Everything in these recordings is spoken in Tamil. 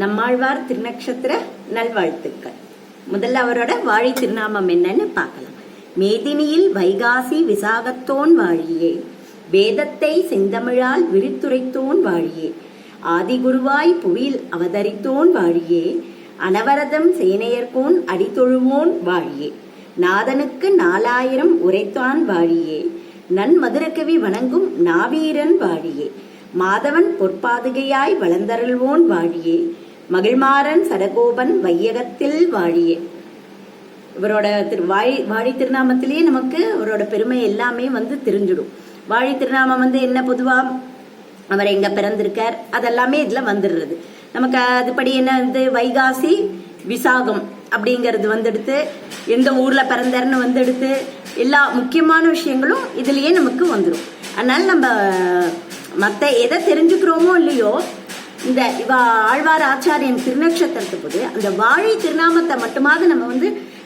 நம்மாழ்வார் திருநக்ஷத்திர நல்வாழ்த்துக்கள். முதல்ல அவரோட வாழி திருநாமம் என்னன்னு பார்க்கலாம். மேதினியில் வைகாசி விசாகத்தோன் வாழியே, வேதத்தை செந்தமிழால் விரித்துரைத்தோன் வாழியே, ஆதிகுருவாய் புவியில் அவதரித்தோன் வாழியே, அனவரதம் சேனையர்கோன் அடித்தொழுவோன் வாழியே, நாதனுக்கு 4000 உரைத்தான் வாழியே, நன்மதுரகவி வணங்கும் நாவீரன் வாழியே, மாதவன் பொற்பாதுகையாய் வளர்ந்தருள்வோன் வாழியே, மகிழ்மாறன் சடகோபன் வையகத்தில் வாழியே. இவரோட வாழி திருநாமத்திலேயே நமக்கு அவரோட பெருமை எல்லாமே தெரிஞ்சிடும். வாழி திருநாமம் என்ன, பொதுவா அவர் எங்க பிறந்திருக்கார் அதெல்லாமே இதுல வந்துடுறது. நமக்கு அதுபடி என்ன வைகாசி விசாகம் அப்படிங்கிறது வந்துடுத்து, எந்த ஊர்ல பிறந்தாருன்னு வந்துடுத்து, எல்லா முக்கியமான விஷயங்களும் இதுலயே நமக்கு வந்துடும். அதனால நம்ம மற்ற எதை தெரிஞ்சுக்கிறோமோ இல்லையோ, இந்த ஆழ்வார் ஆச்சாரியன் திருநக்ஷத்திரத்து போது அந்த வாழி திருநாமத்தை மட்டுமாவது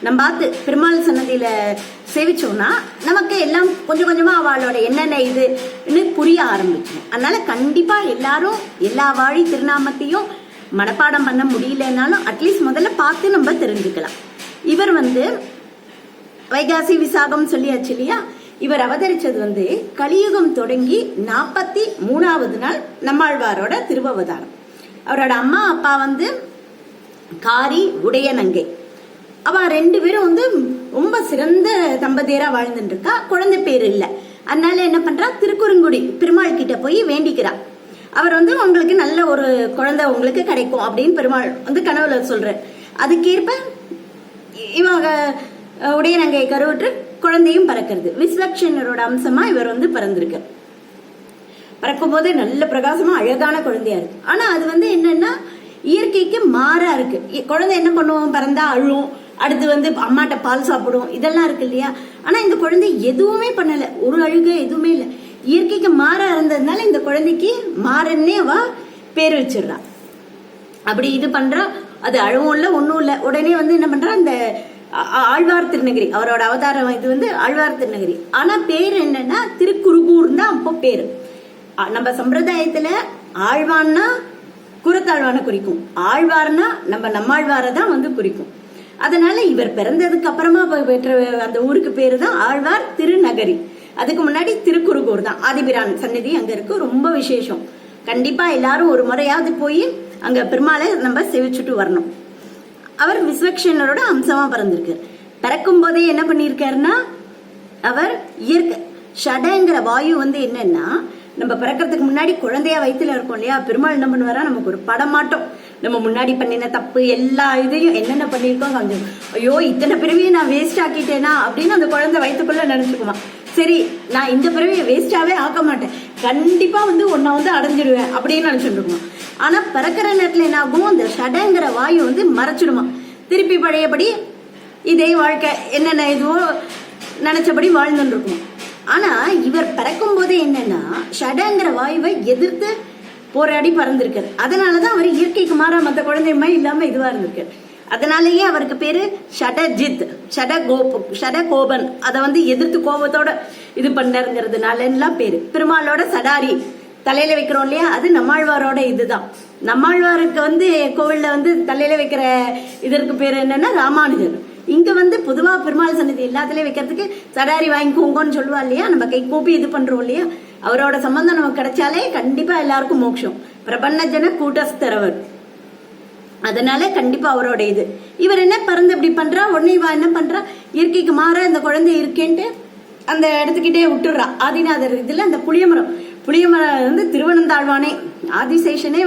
நம்ம பார்த்து பெருமாள் சன்னதியில சேவிச்சோம்னா நமக்கு எல்லாம் கொஞ்சம் கொஞ்சமா அவளோட என்னென்ன இதுன்னு புரிய ஆரம்பிக்கும். அதனால கண்டிப்பா எல்லாரும் எல்லா வாழி திருநாமத்தையும் மனப்பாடம் பண்ண முடியலனாலும் அட்லீஸ்ட் முதல்ல பார்த்து நம்ம தெரிஞ்சுக்கலாம். இவர் வைகாசி விசாகம் சொல்லியாச்சு இல்லையா. இவர் அவதரிச்சது கலியுகம் தொடங்கி 43வது நாள் நம்மாழ்வாரோட திருவவதாரம். அவரோட அம்மா அப்பா காரி உடையநங்கை. அவ 2 பேரும் ரொம்ப சிறந்த தம்பதியரா வாழ்ந்துட்டு இருக்கா. குழந்தை பேர் இல்லை. அதனால என்ன பண்றா, திருக்குறுங்குடி பெருமாள் கிட்ட போய் வேண்டிக்கிறா. அவர் உங்களுக்கு நல்ல ஒரு குழந்தை உங்களுக்கு கிடைக்கும் அப்படின்னு பெருமாள் கனவுல சொல்ற. அதுக்கேற்ப இவங்க உடையநங்கை கருவுற்று குழந்தையும் பறக்கிறது. விஸ்வக்ஷனரோட அம்சமா இவர் பிறந்திருக்கு. பறக்கும் போது நல்ல பிரகாசமா அழகான குழந்தையா இருக்கு. ஆனா அது என்னன்னா இயற்கைக்கு மாறா இருக்கு. குழந்தை என்ன பண்ணுவோம், பிறந்தா அழும், அடுத்து அம்மாட்ட பால் சாப்பிடும், இதெல்லாம் இருக்கு இல்லையா. ஆனா இந்த குழந்தை எதுவுமே பண்ணல, ஒரு அழுக எதுவுமே இல்லை. இயற்கைக்கு மாறா இருந்ததுனால இந்த குழந்தைக்கு மாறன்னே அவ பேர் வச்சிடுறா. அப்படி இது பண்றா. அது அழவும் இல்லை, ஒன்னும் இல்லை. உடனே என்ன பண்றா, அந்த ஆழ்வார் திருநகரி, அவரோட அவதாரம் ஆழ்வார் திருநகரி. ஆனா பேர் என்னன்னா திருக்குறுகூர் தான் அப்போ பேரு. நம்ம சம்பிரதாயத்துல ஆழ்வான்னா குரத்தாழ்வான குறிக்கும், ஆழ்வார்னா நம்மாழ்வார தான் குறிக்கும். அதனால இவர் பிறந்ததுக்கு அப்புறமா பெற்ற அந்த ஊருக்கு பேரு தான் ஆழ்வார் திருநகரி. அதுக்கு முன்னாடி திருக்குறுகூர் தான். ஆதிபிரான் சந்நிதி அங்க இருக்கு, ரொம்ப விசேஷம். கண்டிப்பா எல்லாரும் ஒரு முறையாவது போய் அங்க பெருமாளை நம்ம சேவிச்சுட்டு வரணும். அவர் விஸ்வக்ஷனரோட அம்சமா பிறந்திருக்காரு. பிறக்கும் போதே என்ன பண்ணிருக்காருன்னா, அவர் இயற்கை ஷடங்கிற வாயு என்னன்னா, நம்ம பிறக்கிறதுக்கு முன்னாடி குழந்தையா வயிற்றுல இருக்கும் இல்லையா, பெருமாள் என்ன பண்ணுவாரா, நமக்கு ஒரு படமாட்டோம் நம்ம முன்னாடி பண்ணின தப்பு எல்லா இதையும் என்னென்ன பண்ணிருக்கோம், கொஞ்சம் ஐயோ இத்தனை பிறவியை நான் வேஸ்ட் ஆக்கிட்டேனா அப்படின்னு அந்த குழந்தை வயிற்றுக்குள்ள நினைச்சுக்குமா. சரி, நான் இந்த பிறவியை வேஸ்டாவே ஆக்க மாட்டேன், கண்டிப்பா உன்னை அடைஞ்சிடுவேன் அப்படின்னு நினைச்சுட்டு இருக்கோம். ஆனா பிறக்கிற நேரத்துல என்ன ஆகும், அந்த ஷடங்கிற வாயு மறைச்சிடுமா. திருப்பி பழையபடி இதே வாழ்க்கை என்னென்ன இதுவோ நினைச்சபடி வாழ்ந்துட்டு இருக்கும். ஆனா இவர் பிறக்கும் போதே என்னன்னா ஷடங்கிற வாயுவை எதிர்த்து போராடி பறந்திருக்காரு. அதனாலதான் அவர் இயற்கைக்கு மாறா மற்ற குழந்தையுமே இல்லாம இதுவா இருந்திருக்காரு. அதனாலயே அவருக்கு பேரு ஷடஜித், ஷடகோபன். அதை எதிர்த்து கோபத்தோட இது பண்ணறதுனால எல்லாம் பேரு. பெருமாளோட சடாரி தலையில வைக்கிறோம் இல்லையா, அது நம்மாழ்வாரோட இதுதான். நம்மாழ்வாருக்கு கோவில்ல தலையில வைக்கிற இதற்கு பேரு என்னன்னா ராமானுஜர். இங்க பொதுவா பெருமாள் சன்னதி எல்லாத்துலயும் வைக்கிறதுக்கு சடாரி வாங்கிக்கோங்கன்னு சொல்லுவா இல்லையா, நம்ம கை கூப்பி இது பண்றோம் இல்லையா. அவரோட சம்பந்தம் நமக்கு கிடைச்சாலே கண்டிப்பா எல்லாருக்கும் மோட்சம். பிரபன்னஜன கூட்டஸ்தரவர். அதனால கண்டிப்பா அவரோட இது. இவர் என்ன பிறந்து இப்படி பண்றா, உடனே இவ என்ன பண்றா, இயற்கைக்கு மாற அந்த குழந்தை இருக்கேன்ட்டு அந்த இடத்துக்கிட்டே விட்டுடுறா. ஆதிநாதர் இதுல அந்த புளியமரம் திருவனந்தாழ்வானே ஆதிசேஷனே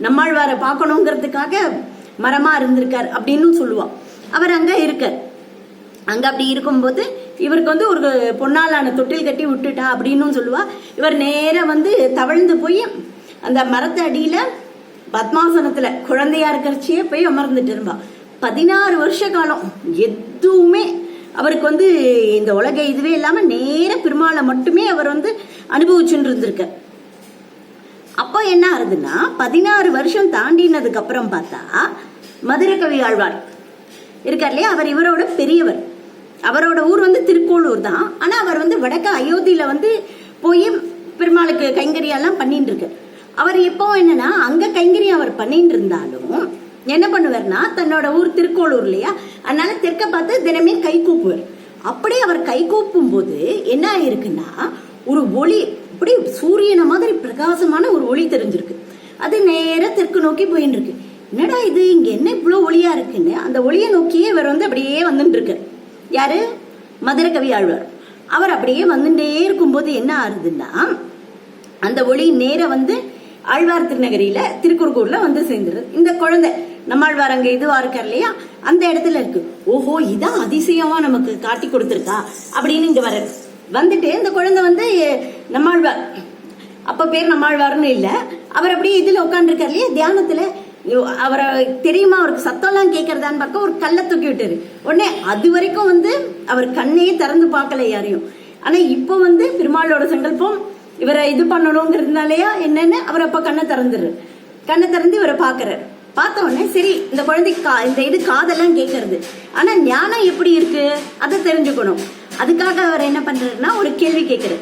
நம்மாழ்வாரை பார்க்கணுங்கிறதுக்காக மரமா இருந்திருக்கார் அப்படின்னு சொல்லுவான். அவர் அங்க இருக்கார். அங்க அப்படி இருக்கும்போது இவருக்கு ஒரு பொன்னாலான தொட்டில் கட்டி விட்டுட்டா அப்படின்னு சொல்லுவா. இவர் நேர தவழ்ந்து போய் அந்த மரத்து அடியில பத்மாசனத்துல குழந்தையா இருக்கிறச்சியே போய் அமர்ந்துட்டு இருப்பா. 16 வருஷ காலம் எதுவுமே அவருக்கு இந்த உலக இதுவே இல்லாம நேர பெருமாளை மட்டுமே அவர் அனுபவிச்சுட்டு இருந்திருக்க. அப்போ என்ன ஆகுதுன்னா 16 வருஷம் தாண்டினதுக்கு அப்புறம் பார்த்தா மதுரகவி ஆழ்வார் இருக்கார் இல்லையா, அவர் இவரோட பெரியவர். அவரோட ஊர் திருக்கோளூர் தான். ஆனா அவர் வடக்க அயோத்தியில போய் பெருமாளுக்கு கைங்கரியெல்லாம் பண்ணிட்டு இருக்கு. அவர் எப்பவும் என்னன்னா அங்க கைங்கரியம் அவர் பண்ணிட்டு இருந்தாலும் என்ன பண்ணுவார்னா தன்னோட ஊர் திருக்கோளூர் இல்லையா, அதனால தெற்க பார்த்து தினமே கை கூப்புவார். அப்படியே அவர் கை கூப்பும் போது என்ன ஆயிருக்குன்னா ஒரு ஒளி, அப்படி சூரியனை மாதிரி பிரகாசமான ஒரு ஒளி தெரிஞ்சிருக்கு. அது நேர தெற்கு நோக்கி போயின்னு இருக்கு. என்னடா இது, இங்க என்ன இவ்வளவு ஒளியா இருக்குன்னு அந்த ஒளியை நோக்கியே இவர் வந்து அப்படியே வந்துட்டு இருக்காரு. யாரு? மதுரகவி ஆழ்வார். அவர் அப்படியே வந்துட்டே இருக்கும்போது என்ன ஆகுதுன்னா அந்த ஒளி நேர வந்து ஆழ்வார் திருநகரியில திருக்குறுகூர்ல வந்து சேர்ந்துருது. இந்த குழந்தை நம்மாழ்வார் அங்க இதுவா இருக்கார் இல்லையா, அந்த இடத்துல இருக்கு. ஓஹோ, இதான் அதிசயமா நமக்கு காட்டி கொடுத்துருக்கா அப்படின்னு இங்க வர வந்துட்டு இந்த குழந்தை வந்து நம்மாழ்வார், அப்ப பேர் நம்மாழ்வார்னு இல்ல, அவர் அப்படியே இதுல உட்காந்துருக்காரு இல்லையா தியானத்துல. அவரை தெரியுமா, அவருக்கு சத்தம் எல்லாம் கேட்கறதான்னு பார்க்க ஒரு கல்லை தூக்கி விட்டாரு. உடனே அது வரைக்கும் வந்து அவர் கண்ணையே திறந்து பார்க்கல யாரையும். ஆனா இப்ப வந்து பெருமாளோட சங்கல்பம் இவரை இது பண்ணணுங்கிறதுனாலயா என்னன்னு அவர் அப்ப கண்ணை திறந்துரு, கண்ணை திறந்து இவரை பாக்குறாரு. பார்த்த உடனே சரி, இந்த குழந்தைக்கு இந்த இது காதெல்லாம் கேட்கறது, ஆனா ஞானம் எப்படி இருக்கு அதை தெரிஞ்சுக்கணும். அதுக்காக அவர் என்ன பண்றாருன்னா ஒரு கேள்வி கேட்கிறாரு.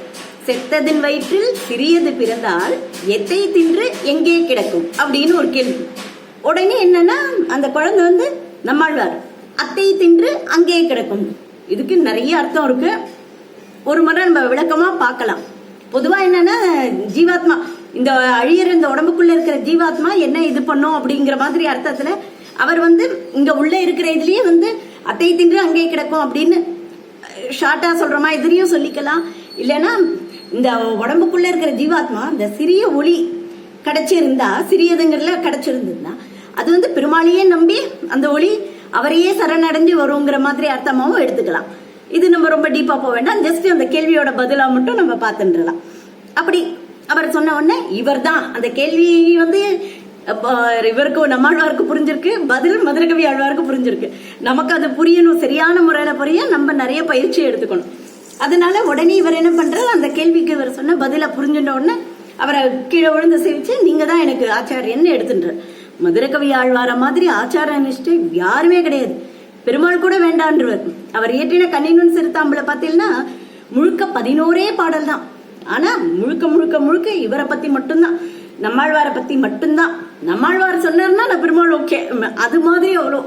செத்ததின் வயிற்றில் சிறியது பிறந்தால் எத்தை தின்று எங்கே கிடக்கும் அப்படின்னு ஒரு கேள்வி. உடனே என்னன்னா அந்த குழந்தை வந்து நம்மாழ்வார், அத்தை தின்று அங்கே கிடக்கும். இதுக்கு நிறைய அர்த்தம் இருக்கு, ஒரு முறை நம்ம விளக்கமா பார்க்கலாம். பொதுவா என்னன்னா ஜீவாத்மா, இந்த அழியற இந்த உடம்புக்குள்ள இருக்கிற ஜீவாத்மா என்ன இது பண்ணும் அப்படிங்கிற மாதிரி அர்த்தத்துல அவர் வந்து இங்க உள்ள இருக்கிற இதுலயே வந்து அத்தை தின்று அங்கே கிடக்கும் அப்படின்னு ஷார்ட்டா சொல்றோமா, இதுலயும் சொல்லிக்கலாம். இல்லைன்னா இந்த உடம்புக்குள்ள இருக்கிற ஜீவாத்மா இந்த சிறிய ஒளி கிடைச்சிருந்தா, சிறியதுங்கிறதுல கிடைச்சிருந்ததுன்னா அது வந்து பெருமாளையே நம்பி அந்த ஒளி அவரையே சரணடைஞ்சு வருங்கிற மாதிரி அர்த்தமாவும் எடுத்துக்கலாம். இது நம்ம ரொம்ப டீப்பா போக வேண்டாம், ஜஸ்ட் அந்த கேள்வியோட பதிலா மட்டும் நம்ம பார்த்துடலாம். அப்படி அவர் சொன்ன உடனே இவர் தான் அந்த கேள்வி வந்து இவருக்கு நம்மாழ்வாருக்கு புரிஞ்சிருக்கு, பதில் மதுரகவி ஆழ்வாருக்கு புரிஞ்சிருக்கு. நமக்கு அது புரியணும், சரியான முறையில புரிய நம்ம நிறைய பயிற்சி எடுத்துக்கணும். அதனால உடனே இவர் என்ன பண்றாரு, அந்த கேள்விக்கு இவர் சொன்ன பதில புரிஞ்சுட்ட உடனே அவரை கீழே விழுந்து சேவிச்சு நீங்க தான் எனக்கு ஆச்சாரியன்னு எடுத்துட்டார். மதுரகவி ஆழ்வார மாதிரி ஆச்சார நிஷ்டை யாருமே கிடையாது, பெருமாள் கூட வேண்டான்றவர். அவர் இயற்றின கண்ணினுன் சிறுத்தாம்புல பார்த்தீங்கன்னா முழுக்க 11 பாடல் தான். ஆனா முழுக்க முழுக்க முழுக்க இவரை பத்தி மட்டும்தான், நம்மாழ்வாரை பத்தி மட்டும்தான். நம்மாழ்வார் சொன்னார்னா நான் பெருமாள் ஓகே, அது மாதிரி அவ்வளோ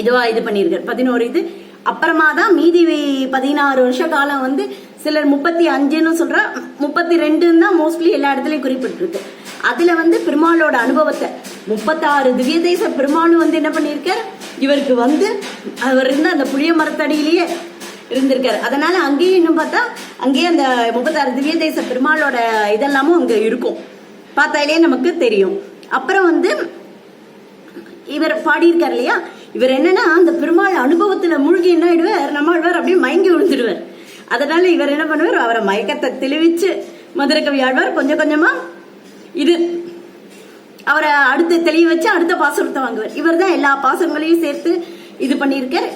இதுவா இது பண்ணியிருக்காரு 11 இது. அப்புறமா தான் மீதி 16 வருஷ காலம் வந்து சிலர் 35ன்னு சொல்ற, 32 தான் மோஸ்ட்லி எல்லா இடத்துலயும் குறிப்பிட்டிருக்கு. அதுல வந்து பெருமாளோட அனுபவத்தை 36 திவ்ய தேச பெருமாள் வந்து என்ன பண்ணிருக்காரு, இவருக்கு வந்து அவர் இருந்த அந்த புளிய மரத்தடியிலேயே இருந்திருக்காரு. அதனால அங்கேயும் இன்னும் பார்த்தா அங்கேயே அந்த 36 திவ்ய தேச பெருமாளோட இதெல்லாமும் அங்க இருக்கும், பார்த்தாலே நமக்கு தெரியும். அப்புறம் வந்து இவர் பாடியிருக்காரு இல்லையா, இவர் என்னன்னா அந்த பெருமாள் அனுபவத்துல மூழ்கி என்ன ஆயிடுவார், நம்மாழ்வார் அப்படியே மயங்கி விழுந்துடுவார். அதனால இவர் என்ன பண்ணுவார், அவரை மயக்கத்தை தெளிவிச்சு மதுரகவி ஆழ்வார் கொஞ்சம் கொஞ்சமா இது அவரை அடுத்து தெளிய வச்சு அடுத்த பாசுரத்தை வாங்குவார். இவர் தான் எல்லா பாசுரங்களையும் சேர்த்து இது பண்ணியிருக்கார்.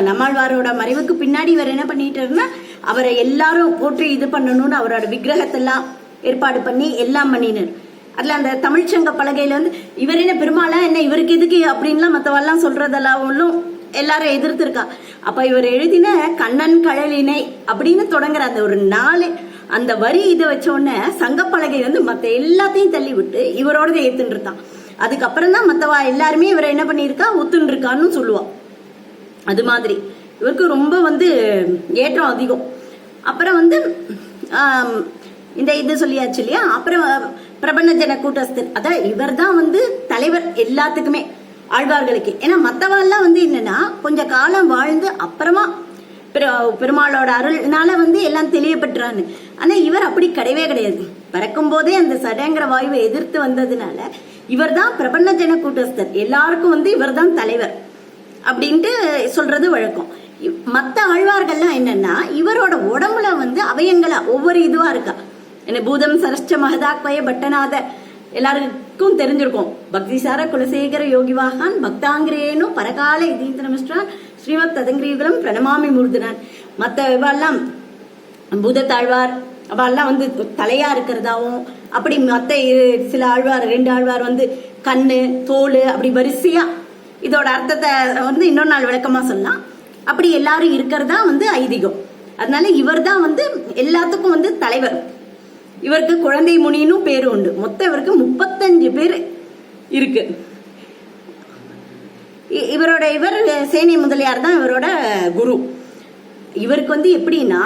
நம்மாழ்வாரோட மறைவுக்கு பின்னாடி இவர் என்ன பண்ணிட்டாருன்னா அவரை எல்லாரும் போட்டு இது பண்ணணும்னு அவரோட விக்கிரகத்தெல்லாம் ஏற்பாடு பண்ணி எல்லாம் பண்ணினார். அதுல அந்த தமிழ்ச்சங்க பலகையில வந்து இவர் என்ன பெருமாளா என்ன இவருக்கு எதுக்கு அப்படின்லாம் மற்றவெல்லாம் சொல்றதெல்லாம் எல்லாரும் எதிர்த்திருக்கா. அப்ப இவர் எழுதின கண்ணன் கழலினை அப்படின்னு தொடங்குற அந்த ஒரு 4 அந்த வரி இதை வச்ச உடனே சங்கப்பலகை வந்து மத்த எல்லாத்தையும் தள்ளி விட்டு இவரோட ஏத்துன்னு இருக்கான். அதுக்கப்புறம் தான் மத்தவா எல்லாருமே இவரை என்ன பண்ணிருக்கா ஒத்துன்னு இருக்கான்னு சொல்லுவா. அது மாதிரி இவருக்கு ரொம்ப வந்து ஏற்றம் அதிகம். அப்புறம் வந்து இந்த இது சொல்லியாச்சு இல்லையா. அப்புறம் பிரபஞ்சன கூட்டஸ்தர், அதான் இவர் தான் வந்து தலைவர் எல்லாத்துக்குமே ஆழ்வார்களுக்கு. ஏன்னா மத்தவாள்லாம் வந்து என்னன்னா கொஞ்ச காலம் வாழ்ந்து அப்புறமா பெருமாளோட அருள்னால வந்து எல்லாம் தெளியப்பட்டுறான்னு. ஆனா இவர் அப்படி கிடையவே கிடையாது. பறக்கும் போதே அந்த சடங்கிற வாயுவை எதிர்த்து வந்ததுனால இவர் தான் பிரபஞ்சன கூட்டஸ்தர், எல்லாருக்கும் வந்து இவர் தான் தலைவர் அப்படின்ட்டு சொல்றது வழக்கம். மத்த ஆழ்வார்கள்லாம் என்னன்னா இவரோட உடம்புல வந்து அவயங்களா ஒவ்வொரு இதுவா இருக்கா. என்ன பூதம் சரஸ்ட மகதாக்வய பட்டநாத எல்லாருக்கும் தெரிஞ்சிருக்கும். பக்திசார குலசேகர யோகிவாகான் பக்தாங்கிரேனும் பரகால இதீந்திரமிஸ்டான் ஸ்ரீமத் ததங்கிரிகுலம் பிரணமாமி மூர்தனான். மற்ற இவெல்லாம் பூதத்தாழ்வார் அவெல்லாம் வந்து தலையா இருக்கிறதாவும், அப்படி மற்ற சில ஆழ்வார் 2 ஆழ்வார் வந்து கண்ணு தோல் அப்படி வரிசையா இதோட அர்த்தத்தை வந்து இன்னொரு நாள் விளக்கமா சொல்லலாம். அப்படி எல்லாரும் இருக்கிறதா வந்து ஐதீகம். அதனால இவர் தான் வந்து எல்லாத்துக்கும் வந்து தலைவர். இவருக்கு குழந்தை முனின்னு பேரு உண்டு. மொத்தம் இவருக்கு 35 பேர் இருக்கு. இவர் சேனை முதலியார் தான் இவரோட குரு. இவருக்கு வந்து எப்படின்னா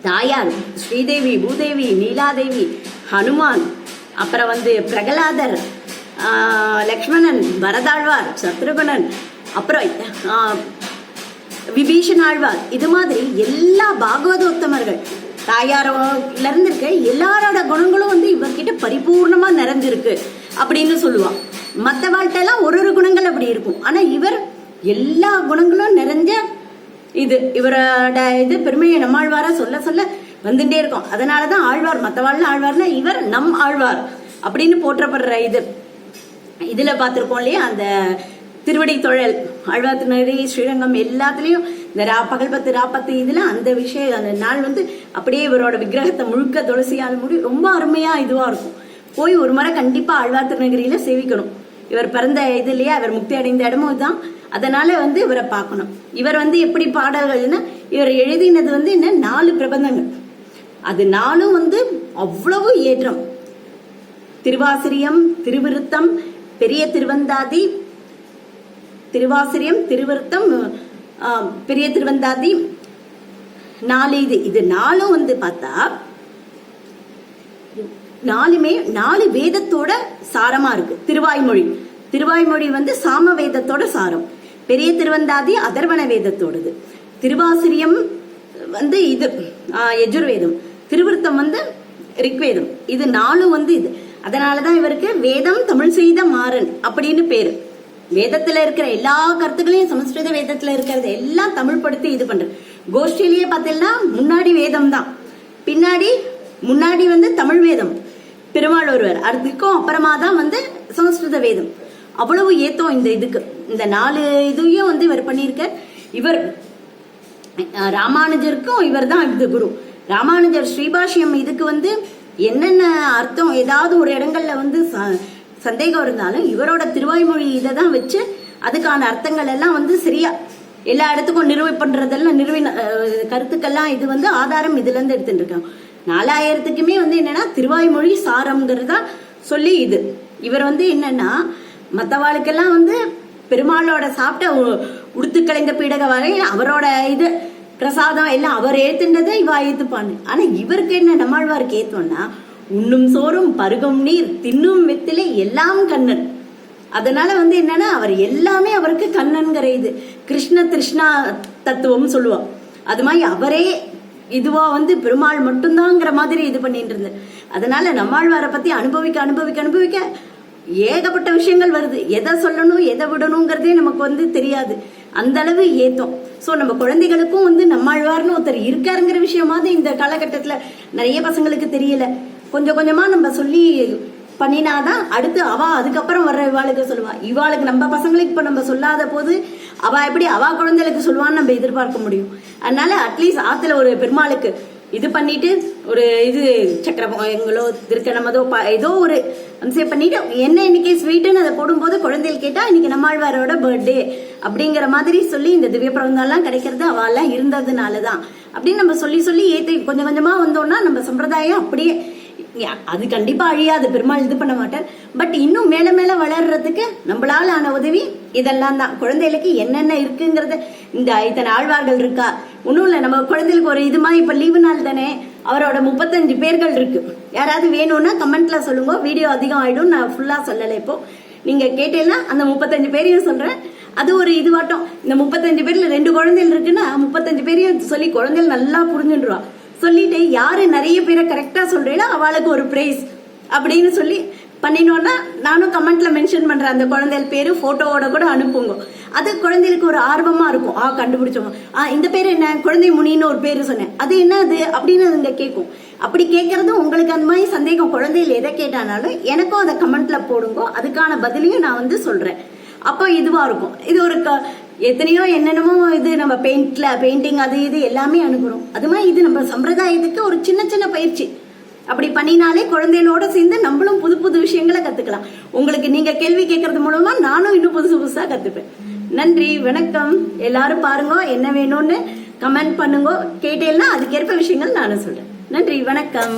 தாயார் ஸ்ரீதேவி, பூதேவி, நீலாதேவி, ஹனுமான், அப்புறம் வந்து பிரகலாதர், லக்ஷ்மணன், பரதாழ்வார், சத்ருகனன், அப்புறம் விபீஷன் ஆழ்வார், இது மாதிரி எல்லா பாகவதோத்தமர்கள் தாயாரில இருந்து இருக்க எல்லாரோட குணங்களும் வந்து இவர்கிட்ட பரிபூர்ணமா நிறைஞ்சிருக்கு அப்படின்னு சொல்லுவான். மற்ற வாழ்க்கையெல்லாம் ஒரு குணங்கள் அப்படி இருக்கும். ஆனா இவர் எல்லா குணங்களும் நிறைஞ்ச இவரோட பெருமையை நம்மாழ்வாரா சொல்ல சொல்ல வந்துட்டே இருக்கும். அதனாலதான் ஆழ்வார், மற்ற வாழ்ல ஆழ்வார்னா இவர் நம் ஆழ்வார் அப்படின்னு போற்றப்படுற இதுல பார்த்திருக்கோம் இல்லையா, அந்த திருவடி தொழல் ஆழ்வார் திருநகரி ஸ்ரீரங்கம் எல்லாத்துலயும் இந்த பகல் 10 ராப்பத்து இதுல அந்த விஷயம் அந்த நாள் வந்து அப்படியே இவரோட விக்கிரகத்தை முழுக்க துளசியால் முடி ரொம்ப அருமையா இதுவா இருக்கும். போய் ஒரு முறை கண்டிப்பா ஆழ்வார் திருநகரியில சேவிக்கணும். இவர் பிறந்த இது இல்லையா, இவர் முக்தி அடைந்த இடமும் இதுதான். அதனால வந்து இவரை பார்க்கணும். இவர் வந்து எப்படி பாடல்கள்னா இவர் எழுதினது வந்து என்ன 4 பிரபந்தங்கள். அது 4 வந்து அவ்வளவு ஏற்றம். திருவாசிரியம், திருவிருத்தம், பெரிய திருவந்தாதி, திருவாசிரியம், திருவிருத்தம், பெரிய திருவந்தாதி 4 இது 4 வந்து பார்த்தா 4மே 4 வேதத்தோட சாரமா இருக்கு. திருவாய்மொழி வந்து சாம வேதத்தோட சாரம். பெரிய திருவந்தாதி அதர்வண வேதத்தோடது. திருவாசிரியம் வந்து யஜுர்வேதம். திருவிருத்தம் வந்து ரிக்வேதம். இது 4 வந்து இது. அதனாலதான் இவருக்கு வேதம் தமிழ் செய்த மாறன் அப்படின்னு பேரு. வேதத்துல இருக்கிற எல்லா கருத்துக்களையும் சமஸ்கிருத வேதத்துல இருக்கிறது எல்லாம் தமிழ் படுத்தி இது பண்றது. கோஷ்டிலேயே பார்த்தீங்கன்னா முன்னாடி வேதம் தான், முன்னாடி வந்து தமிழ் வேதம் பெருமாள் ஒருவர், அதுக்கும் அப்புறமா தான் வந்து சமஸ்கிருத வேதம். அவ்வளவு ஏத்தம் இதுக்கு. இந்த 4 இதையும் வந்து இவர் பண்ணியிருக்க. இவர் ராமானுஜருக்கும் இவர் தான் இது குரு. ராமானுஜர் ஸ்ரீபாஷ்யம் இதுக்கு வந்து என்னென்ன அர்த்தம் ஏதாவது ஒரு இடங்கள்ல வந்து சந்தேகம் இருந்தாலும் இவரோட திருவாய்மொழி இதை தான் வச்சு அதுக்கான அர்த்தங்கள் எல்லாம் வந்து சரியா எல்லா இடத்துக்கும் நிறுவை பண்றதெல்லாம் கருத்துக்கெல்லாம் இது வந்து ஆதாரம் இதுல இருந்து எடுத்துட்டு இருக்காங்க. 4000க்குமே வந்து என்னன்னா திருவாய்மொழி சாரம்ங்கிறதா சொல்லி இவர் வந்து என்னன்னா மற்றவாளுக்கெல்லாம் வந்து பெருமாளோட சாப்பிட்ட உடுத்து கலைந்த பீடக வரை அவரோட பிரசாதம் எல்லாம் அவர் ஏத்துனதை இவா ஏத்துப்பான்னு. ஆனா இவருக்கு என்ன நம்மாழ்வாருக்கு ஏத்தோம்னா உண்ணும் சோறும் பருகும் நீர் தின்னும் வெத்திலே எல்லாம் கண்ணன். அதனால வந்து என்னன்னா அவர் எல்லாமே அவருக்கு கண்ணன்கிற கிருஷ்ண திருஷ்ணா தத்துவம் சொல்லுவோம். அது மாதிரி அவரே இதுவா வந்து பெருமாள் மட்டும்தாங்கிற மாதிரி இது பண்ணிட்டு இருந்தார். அதனால நம்மாழ்வாரை பத்தி அனுபவிக்க ஏகப்பட்ட விஷயங்கள் வருது. எதை சொல்லணும் எதை விடணுங்கிறதே நமக்கு வந்து தெரியாது. அந்த அளவு ஏத்தம். சோ நம்ம குழந்தைகளுக்கும் வந்து நம்மாழ்வார்னு ஒருத்தர் இருக்காருங்கிற விஷயமாவது இந்த காலகட்டத்துல நிறைய பசங்களுக்கு தெரியல. கொஞ்சம் கொஞ்சமா நம்ம சொல்லி பண்ணினாதான் அடுத்து அதுக்கப்புறம் வர்ற இவாளுக்கு சொல்லுவா. இவாளுக்கு நம்ம பசங்களுக்கு இப்ப நம்ம சொல்லாத போது எப்படி குழந்தைகளுக்கு சொல்லுவான்னு நம்ம எதிர்பார்க்க முடியும். அதனால அட்லீஸ்ட் ஆத்துல ஒரு பெருமாளுக்கு இது பண்ணிட்டு ஒரு சக்கரங்களோ திருக்கணமதோ ஏதோ ஒரு அம்சம் பண்ணிட்டு என்ன இன்னைக்கு ஸ்வீட்டுன்னு அதை போடும்போது குழந்தைகள் கேட்டா இன்னைக்கு நம்மாழ்வாரோட பர்த்டே அப்படிங்கிற மாதிரி சொல்லி இந்த திவ்ய பிரபந்தம் எல்லாம் கிடைக்கிறது அவெல்லாம் இருந்ததுனாலதான் அப்படின்னு நம்ம சொல்லி ஏத்தி கொஞ்சம் கொஞ்சமா வந்தோம்னா நம்ம சம்பிரதாயம் அப்படியே அது கண்டிப்பா அழியாது. பெருமாள் இது பண்ண மாட்டார். பட் இன்னும் மேல மேல வளர்றதுக்கு நம்மளால ஆன உதவி இதெல்லாம் தான். குழந்தைகளுக்கு என்னென்ன இருக்குங்கிறத இத்தனை ஆழ்வார்கள் இருக்கா ஒன்னும் இல்ல. நம்ம குழந்தைகளுக்கு ஒரு இது மாதிரி இப்ப லீவு நாள் தானே அவரோட 35 பேர்கள் இருக்கு. யாராவது வேணும்னா கமெண்ட்ல சொல்லுங்க. வீடியோ அதிகம் ஆயிடும். நான் ஃபுல்லா சொல்லல. இப்போ நீங்க கேட்டீங்கன்னா அந்த 35 பேரையும் சொல்றேன். அது ஒரு இதுவாட்டம். இந்த 35 பேர்ல 2 குழந்தைகள் இருக்குன்னா 35 பேரையும் சொல்லி குழந்தைகள் நல்லா புரிஞ்சுடுவா. சொல்லிட்டு யாரு நிறைய பேரை கரெக்டா சொல்றீங்களோ அவளுக்கு ஒரு பிரைஸ் அப்படின்னு சொல்லி பண்ணினோம்னா நானும் கமெண்ட்ல மென்ஷன் பண்றேன். அந்த குழந்தைகள் பேரு போட்டோவோட கூட அனுப்புங்க. அது குழந்தைகளுக்கு ஒரு ஆர்வமா இருக்கும். கண்டுபிடிச்சோம். இந்த பேரு என்ன, குழந்தை முனின்னு ஒரு பேரு சொன்னேன், அது என்ன அது அப்படின்னு இங்க கேட்கும். அப்படி கேட்கறது உங்களுக்கு அந்த மாதிரி சந்தேகம் குழந்தைகள் எதை கேட்டானாலும் எனக்கும் அதை கமெண்ட்ல போடுங்க. அதுக்கான பதிலையும் நான் வந்து சொல்றேன். அப்போ இதுவா இருக்கும். இது ஒரு எத்தனையோ என்னென்னமோ நம்ம பெயிண்டிங் அது இது எல்லாமே அனுப்புறோம். அது மாதிரி இது நம்ம சம்பிரதாயத்துக்கு ஒரு சின்ன பயிற்சி அப்படி பண்ணினாலே குழந்தைகளோட சேர்ந்து நம்மளும் புது புது விஷயங்களை கத்துக்கலாம். உங்களுக்கு நீங்க கேள்வி கேட்கறது மூலமா நானும் இன்னும் புதுசா கத்துப்பேன். நன்றி, வணக்கம். எல்லாரும் பாருங்க, என்ன வேணும்னு கமெண்ட் பண்ணுங்க. கேட்டேன்னா அதுக்கேற்ப விஷயங்கள் நானும் சொல்றேன். நன்றி, வணக்கம்.